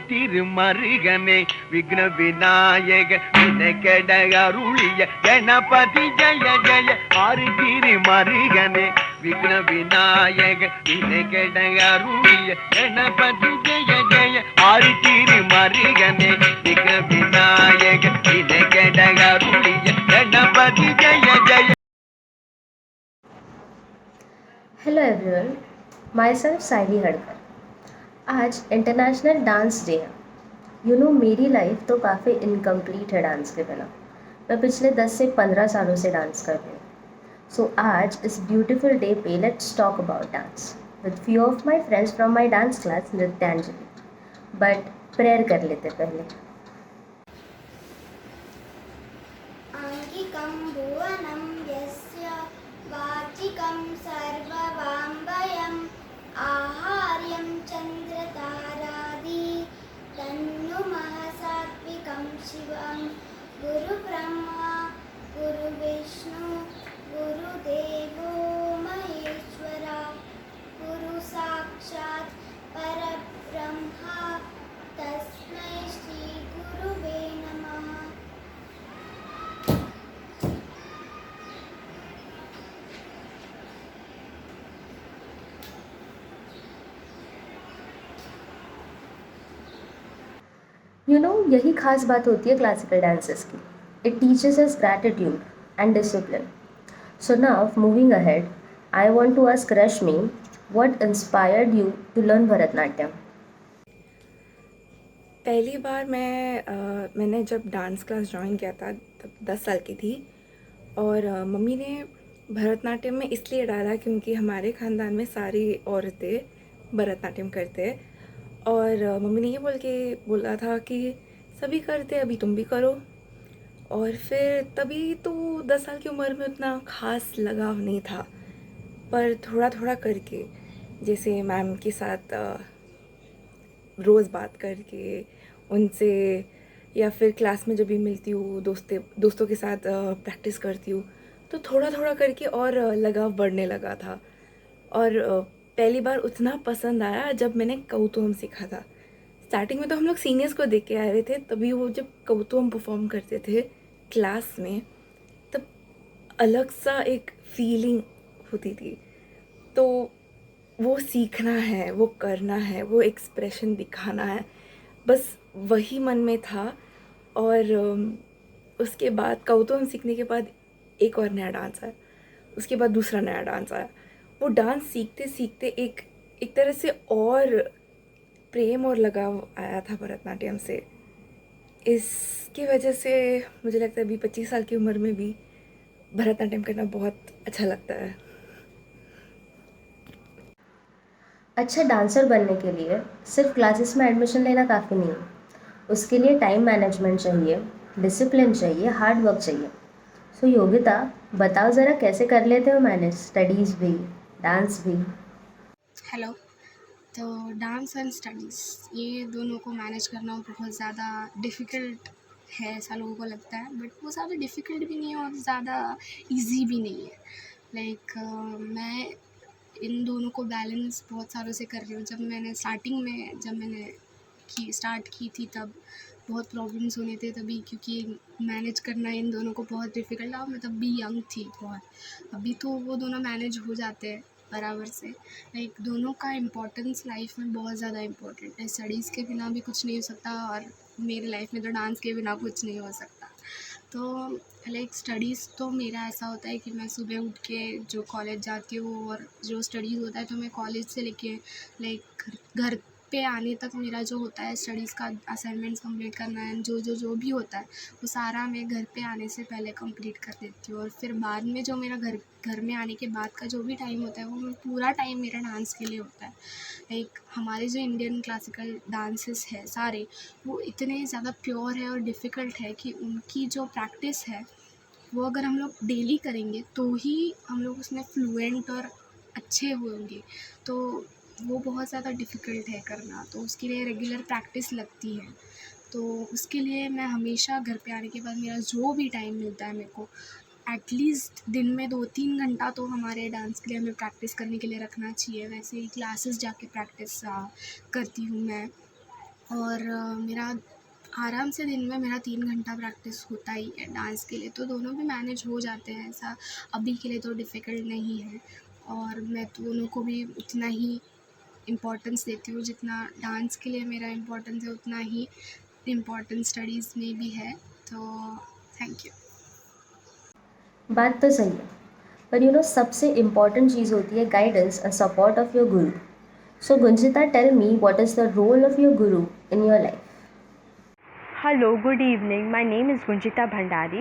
திருமருகனே விக்ன விநாயக வினகட அருளிய கணபதி ஜய ஜய ஆறு திருமருகனே விக்ன விநாயக வினகட அருளிய கணபதி ஜய ஜய ஆறு திருமருகனே விக்ன விநாயக வினகட அருளிய கணபதி ஜய ஜய. हेलो एवरीवन, माई सेल्फ साइली हड़कर। आज इंटरनेशनल डांस डे है। मेरी लाइफ तो काफ़ी इनकम्प्लीट है डांस के बिना। मैं पिछले 10 से 15 सालों से डांस कर रही हूँ। सो आज इस ब्यूटीफुल डे पे let's talk about dance with few of my friends from my dance class Nrityanjali. But prayer कर लेते पहले। आंगिकं भुवनं यस्य वाचिकं सर्ववाङ्मयम् आहार्यं चन्द्रतारादि तन्नुमः सात्विकं शिवं गुरुब्रह्मा गुरुविष्णु गुरुदेवो महेश्वरा गुरु साक्षात् परब्रह्मा तस्मै श्री गुरुवे नमः। यही खास बात होती है क्लासिकल डांसेस की। It teaches us gratitude and discipline. So now moving ahead, I want to ask Rashmi, what inspired you to learn Bharatanatyam? पहली बार मैंने जब डांस क्लास ज्वाइन किया था तब 10 साल की थी। और मम्मी ने भरतनाट्यम में इसलिए डाला क्योंकि हमारे ख़ानदान में सारी औरतें भरतनाट्यम करते हैं। और मम्मी ने ये बोला था कि सभी करते अभी तुम भी करो। और फिर तभी तो 10 साल की उम्र में उतना ख़ास लगाव नहीं था, पर थोड़ा थोड़ा करके, जैसे मैम के साथ रोज़ बात करके उनसे, या फिर क्लास में जब भी मिलती हूँ दोस्तों के साथ प्रैक्टिस करती हूँ, तो थोड़ा थोड़ा करके और लगाव बढ़ने लगा था। और पहली बार उतना पसंद आया जब मैंने कौतुहम सीखा था। स्टार्टिंग में तो हम लोग सीनियर्स को देख के आए रहे थे, तभी वो जब कौतुहम परफॉर्म करते थे क्लास में, तब अलग सा एक फीलिंग होती थी। तो वो सीखना है, वो करना है, वो एक्सप्रेशन दिखाना है, बस वही मन में था। और उसके बाद कौतुहम सीखने के बाद एक और नया डांस आया, उसके बाद दूसरा नया डांस आया। वो डांस सीखते सीखते एक तरह से और प्रेम और लगाव आया था भरतनाट्यम से। इसकी वजह से मुझे लगता है अभी 25 साल की उम्र में भी भरतनाट्यम करना बहुत अच्छा लगता है। अच्छा डांसर बनने के लिए सिर्फ क्लासेस में एडमिशन लेना काफ़ी नहीं है। उसके लिए टाइम मैनेजमेंट चाहिए, डिसिप्लिन चाहिए, हार्ड वर्क चाहिए। सो योगिता, बताओ ज़रा कैसे कर लेते हो मैनेज स्टडीज़ भी डांस भी? हेलो। तो डांस एंड स्टडीज़, ये दोनों को मैनेज करना बहुत ज़्यादा डिफ़िकल्ट है, ऐसा लोगों को लगता है। बट वो ज़्यादा डिफ़िकल्ट भी नहीं है और ज़्यादा इजी भी नहीं है। मैं इन दोनों को बैलेंस बहुत सालों से कर रही हूँ। जब मैंने स्टार्ट की थी तब बहुत प्रॉब्लम्स होने थे तभी, क्योंकि मैनेज करना इन दोनों को बहुत डिफ़िकल्ट था। मैं तब भी यंग थी बहुत। अभी तो वो दोनों मैनेज हो जाते हैं बराबर से। दोनों का इम्पोर्टेंस लाइफ में बहुत ज़्यादा इम्पोर्टेंट है। स्टडीज़ के बिना भी कुछ नहीं हो सकता और मेरी लाइफ में तो डांस के बिना कुछ नहीं हो सकता। तो स्टडीज़ तो मेरा ऐसा होता है कि मैं सुबह उठ के जो कॉलेज जाती हूँ और जो स्टडीज़ होता है तो मैं कॉलेज से लेके घर पे आने तक मेरा जो होता है स्टडीज़ का असाइनमेंट्स कंप्लीट करना है, जो भी होता है वो सारा मैं घर पे आने से पहले कंप्लीट कर देती हूँ। और फिर बाद में जो मेरा घर में आने के बाद का जो भी टाइम होता है वो पूरा टाइम मेरा डांस के लिए होता है। लाइक हमारे जो इंडियन क्लासिकल डांसेस है सारे, वो इतने ज़्यादा प्योर है और डिफ़िकल्ट है कि उनकी जो प्रैक्टिस है वो अगर हम लोग डेली करेंगे तो ही हम लोग उसमें फ्लुएंट और अच्छे होंगे। तो वो बहुत ज़्यादा डिफ़िकल्ट है करना, तो उसके लिए रेगुलर प्रैक्टिस लगती है। तो उसके लिए मैं हमेशा घर पे आने के बाद मेरा जो भी टाइम मिलता है मेरे को एटलीस्ट दिन में 2-3 घंटा तो हमारे डांस के लिए हमें प्रैक्टिस करने के लिए रखना चाहिए। वैसे ही क्लासेस जाके प्रैक्टिस करती हूँ मैं। और मेरा आराम से दिन में मेरा 3 घंटा प्रैक्टिस होता ही है डांस के लिए, तो दोनों भी मैनेज हो जाते हैं। ऐसा अभी के लिए तो डिफ़िकल्ट नहीं है और मैं दोनों को भी उतना ही इम्पोर्टेंस देती हूँ जितना डांस के लिए मेरा इम्पोर्टेंस है, उतना ही इम्पोर्टेंस स्टडीज़ में भी है। तो थैंक यू। बात तो सही है, पर सबसे इम्पॉर्टेंट चीज़ होती है guidance and support of your guru. So Gunjita, tell me what is the role of your guru in your life. Hello, good evening. My name is Gunjita Bhandari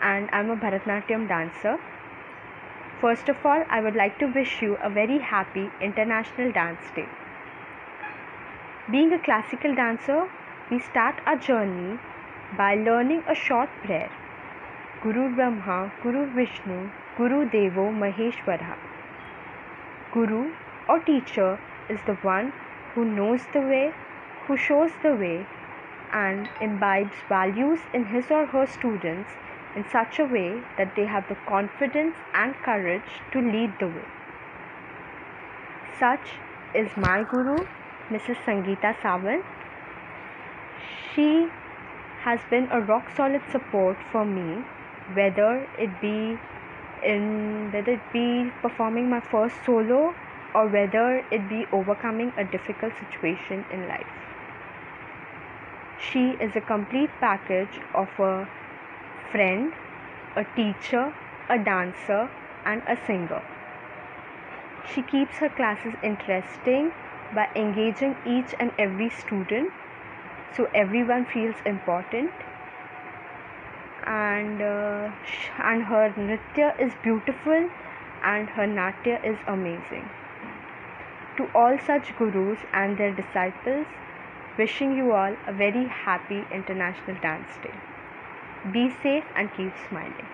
and I'm a Bharatanatyam dancer. First of all, I would like to wish you a very happy International Dance Day. Being a classical dancer, we start our journey by learning a short prayer. Guru Brahma, Guru Vishnu, Guru Devo Maheshwara. Guru or teacher is the one who knows the way, who shows the way, and imbibes values in his or her students in such a way that they have the confidence and courage to lead the way. Such is my guru, Mrs. Sangeeta Sawant. She has been a rock solid support for me, whether it be performing my first solo or whether it be overcoming a difficult situation in life. She is a complete package of a friend, a teacher, a dancer, and a singer. She keeps her classes interesting by engaging each and every student so everyone feels important. And her nritya is beautiful and her natya is amazing. To all such gurus and their disciples, wishing you all a very happy International Dance Day. Be safe and keep smiling.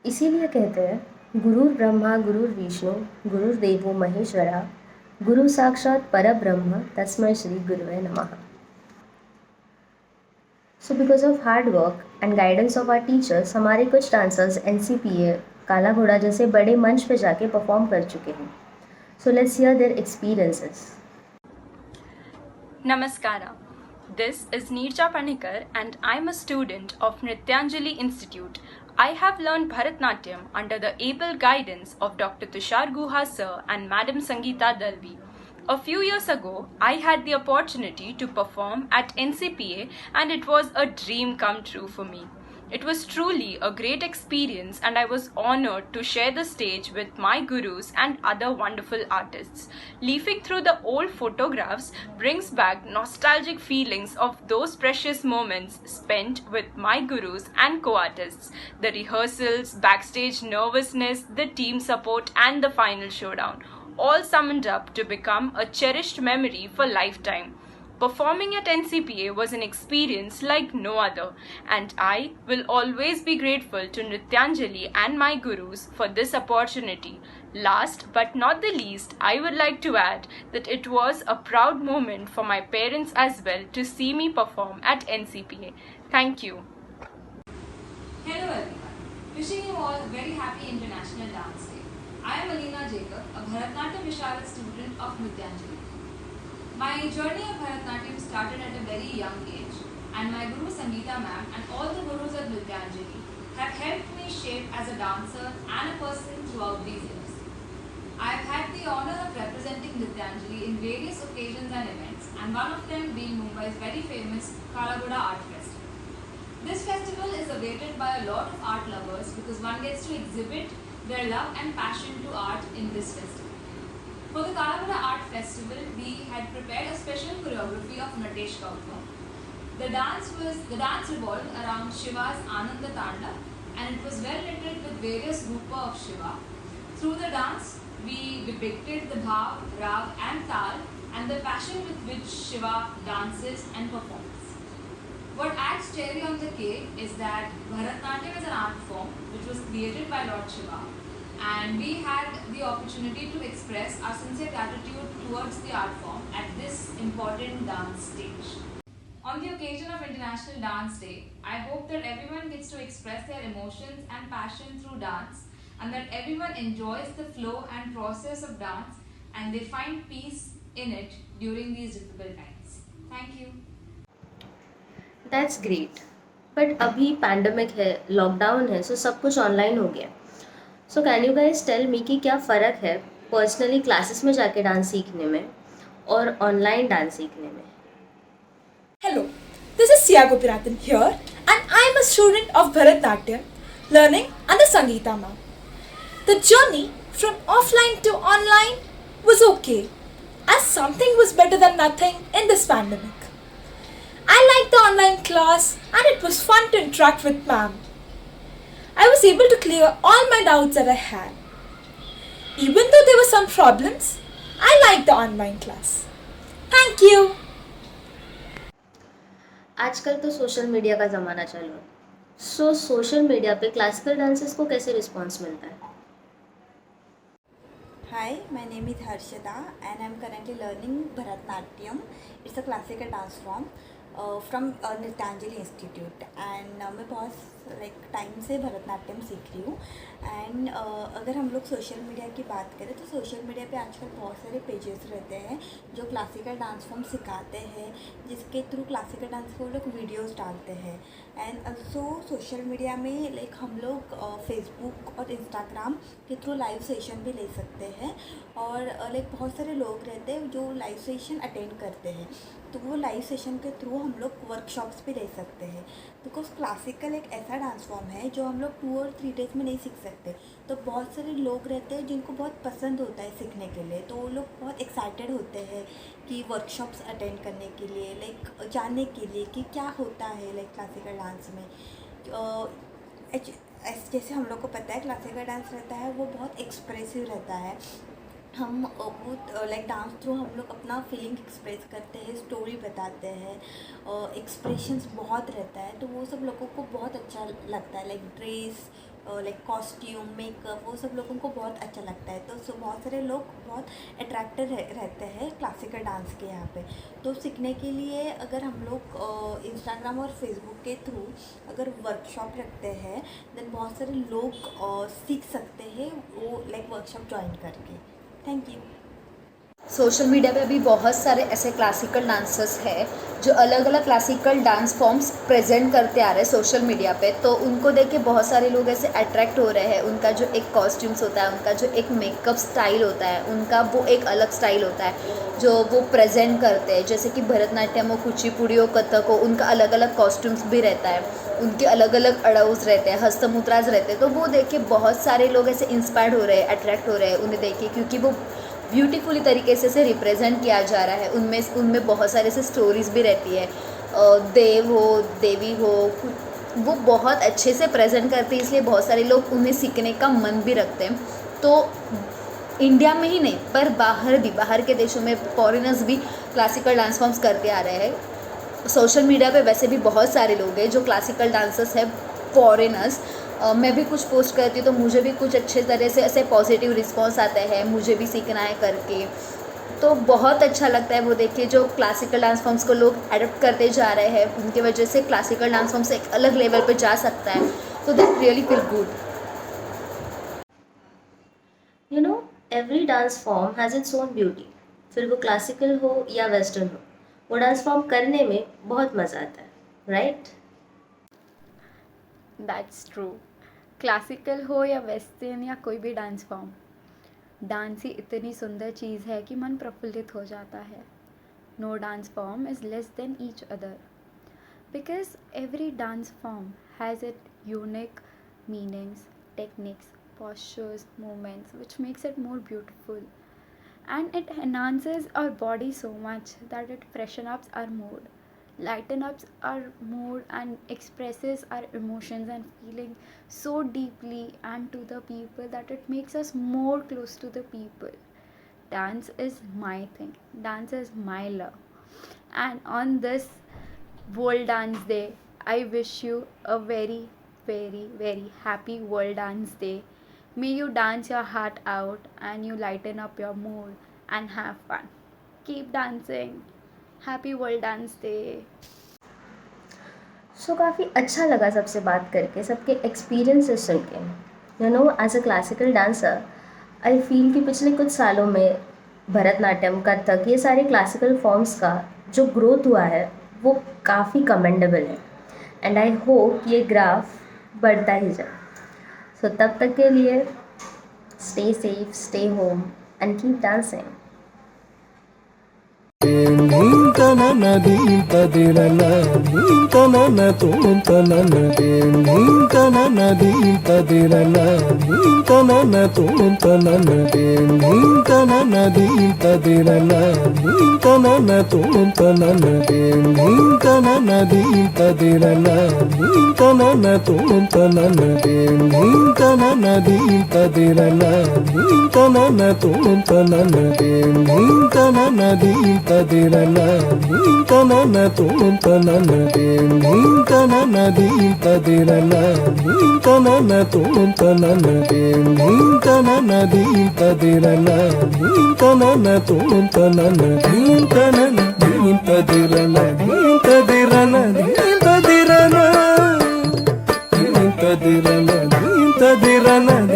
इसीलिए कहते हैं गुरुर् ब्रह्मा गुरुर् विष्णु गुरुर्देवो महेश्वरा गुरु साक्षात परब्रह्म तस्मै श्री गुरुवे नमः. So because of hard work and guidance of our teachers हमारे कुछ डांसर्स NCPA, काला घोड़ा जैसे बड़े मंच पे जाके परफॉर्म कर चुके हैं. So let's hear their experiences. Namaskara. This is Neerja Panikar and I'm a student of Nrityanjali Institute. I have learned Bharatnatyam under the able guidance of Dr. Tushar Guha sir and Madam Sangeeta Dalvi. A few years ago, I had the opportunity to perform at NCPA and it was a dream come true for me. It was truly a great experience and I was honored to share the stage with my gurus and other wonderful artists. Leafing through the old photographs brings back nostalgic feelings of those precious moments spent with my gurus and co-artists. The rehearsals, backstage nervousness, the team support and the final showdown, all summoned up to become a cherished memory for lifetime. Performing at NCPA was an experience like no other, and I will always be grateful to Nrityanjali and my gurus for this opportunity. Last but not the least, I would like to add that it was a proud moment for my parents as well to see me perform at NCPA. Thank you. Hello everyone, wishing you all a very happy International Dance Day. I am Alina Jacob, a Bharatnatyam Visharad student of Nrityanjali. My journey of Bharatnatyam started at a very young age, and my guru Sangeeta ma'am and all the gurus at Nrityanjali have helped me shape as a dancer and a person throughout these years. I have had the honor of representing Nrityanjali in various occasions and events, and one of them being Mumbai's very famous Kala Ghoda Art Festival. This festival is awaited by a lot of art lovers because one gets to exhibit their love and passion to art in this festival. For the Kala of the art festival, we had prepared a special choreography of Natesh Kautham. The dance revolved around Shiva's Ananda Tanda, and it was well knitted with various rupa of Shiva. Through the dance, we depicted the bhav, rav, and tal, and the passion with which Shiva dances and performs. What adds cherry on the cake is that Bharatnatyam is an art form which was created by Lord Shiva, and we had the opportunity to express our sincere gratitude towards the art form at this important dance stage. On the occasion of International Dance Day, I hope that everyone gets to express their emotions and passion through dance, and that everyone enjoys the flow and process of dance, and they find peace in it during these difficult times. Thank you. That's great. But अभी pandemic है, lockdown है, so सब कुछ online हो गया. So can you guys tell me कि क्या फ़र्क है पर्सनली क्लासेस में जाके डांस सीखने में और ऑनलाइन डांस सीखने में? Hello, this is Siya Gopinathan here, and I am a student of Bharatnatyam, learning under Sangeeta ma'am. The journey from offline to online was okay, as something was better than nothing in this pandemic. I liked the online class, and it was fun to interact with ma'am. I was able to clear all my doubts that I had. Even though there were some problems, I liked the online class. Thank you. आजकल तो social media का ज़माना चल रहा है. सो social media पे classical dances को कैसे रिस्पॉन्स मिलता है? Hi, my name is Harshada and I'm currently learning Bharatnatyam. It's a classical dance form from Nrityanjali Institute, and मैं बहुत टाइम से भरतनाट्यम सीख रही हूँ. एंड अगर हम लोग सोशल मीडिया की बात करें तो सोशल मीडिया पे आजकल बहुत सारे पेजेस रहते हैं जो क्लासिकल डांस फॉर्म सिखाते हैं, जिसके थ्रू क्लासिकल डांस को लोग वीडियोस डालते हैं. एंड ऑल्सो सोशल मीडिया में हम लोग फेसबुक और इंस्टाग्राम के थ्रू लाइव सेशन भी ले सकते हैं. और बहुत सारे लोग रहते हैं जो लाइव सेशन अटेंड करते हैं, तो वो लाइव सेशन के थ्रू हम लोग वर्कशॉप्स भी ले सकते हैं. बिकॉज क्लासिकल एक ऐसा डांस फॉर्म है जो हम लोग 2 और 3 डेज़ में नहीं सीख सकते. तो बहुत सारे लोग रहते हैं जिनको बहुत पसंद होता है सीखने के लिए, तो वो लोग बहुत एक्साइटेड होते हैं कि वर्कशॉप्स अटेंड करने के लिए, जानने के लिए कि क्या होता है क्लासिकल डांस में. जैसे हम लोग को पता है क्लासिकल डांस रहता है वो बहुत एक्सप्रेसिव रहता है. हम वो डांस थ्रू हम लोग अपना फीलिंग एक्सप्रेस करते हैं, स्टोरी बताते हैं, एक्सप्रेशंस बहुत रहता है. तो वो सब लोगों को बहुत अच्छा लगता है. ड्रेस, कॉस्ट्यूम, मेकअप, वो सब लोगों को बहुत अच्छा लगता है. तो बहुत सारे लोग बहुत अट्रैक्टेड रहते हैं क्लासिकल डांस के यहाँ पे. तो सीखने के लिए अगर हम लोग इंस्टाग्राम और फेसबुक के थ्रू अगर वर्कशॉप रखते हैं देन बहुत सारे लोग सीख सकते हैं वो वर्कशॉप ज्वाइन करके. Thank you. सोशल मीडिया पे अभी बहुत सारे ऐसे क्लासिकल डांसर्स हैं जो अलग अलग क्लासिकल डांस फॉर्म्स प्रेजेंट करते आ रहे हैं सोशल मीडिया पे. तो उनको देख के बहुत सारे लोग ऐसे अट्रैक्ट हो रहे हैं. उनका जो एक कॉस्ट्यूम्स होता है, उनका जो एक मेकअप स्टाइल होता है, उनका वो एक अलग स्टाइल होता है जो वो प्रेजेंट करते हैं. जैसे कि भरतनाट्यम हो, कुचिपुड़ी हो, कथक हो, उनका अलग अलग कॉस्ट्यूम्स भी रहता है, उनके अलग अलग अड़ाउज रहते हैं, हस्तमुद्राज रहते हैं. तो वो देख के बहुत सारे लोग ऐसे इंस्पायर्ड हो रहे हैं, अट्रैक्ट हो रहे हैं उन्हें देख के, क्योंकि वो ब्यूटीफुली तरीके से रिप्रेजेंट किया जा रहा है. उनमें बहुत सारे ऐसे स्टोरीज़ भी रहती है. देव हो, देवी हो, वो बहुत अच्छे से प्रेजेंट करते हैं, इसलिए बहुत सारे लोग उन्हें सीखने का मन भी रखते हैं. तो इंडिया में ही नहीं पर बाहर के देशों में फॉरेनर्स भी क्लासिकल डांस फॉर्म्स करते आ रहे हैं. सोशल मीडिया पे वैसे भी बहुत सारे लोग हैं जो क्लासिकल डांसर्स हैं, फॉरेनर्स. मैं भी कुछ पोस्ट करती हूँ तो मुझे भी कुछ अच्छे तरह से ऐसे पॉजिटिव रिस्पांस आता है, मुझे भी सीखना है करके. तो बहुत अच्छा लगता है वो देखिए जो क्लासिकल डांस फॉर्म्स को लोग एडप्ट करते जा रहे हैं. उनकी वजह से क्लासिकल डांस फॉर्म्स एक अलग लेवल पे जा सकता है. तो that really feel good. You know every dance form has its own beauty. फिर वो क्लासिकल हो या वेस्टर्न हो, वो डांस फॉर्म करने में बहुत मज़ा आता है, राइट? That's true. क्लासिकल हो या वेस्टर्न या कोई भी डांस फॉर्म, डांस ही इतनी सुंदर चीज़ है कि मन प्रफुल्लित हो जाता है. No dance form is less than each other because every dance form has it unique meanings, techniques, postures, movements which makes it more beautiful. and it enhances our body so much that it freshen up our mood, lighten up our mood, and expresses our emotions and feeling so deeply and to the people that it makes us more close to the people. Dance is my thing, dance is my love. And on this World Dance Day, I wish you a very, very, very happy World Dance Day. May you dance your heart out and you lighten up your mood and have fun. Keep dancing. Happy World Dance Day. सो काफ़ी अच्छा लगा सबसे बात करके, सबके experiences सुन के. You know, as a classical dancer I feel कि पिछले कुछ सालों में भरतनाट्यम, कथक, ये सारे क्लासिकल फॉर्म्स का जो ग्रोथ हुआ है वो काफ़ी कमेंडेबल है. एंड आई होप ये ग्राफ बढ़ता ही जाए. सो तब तक के लिए stay safe, stay home and keep dancing. Dirana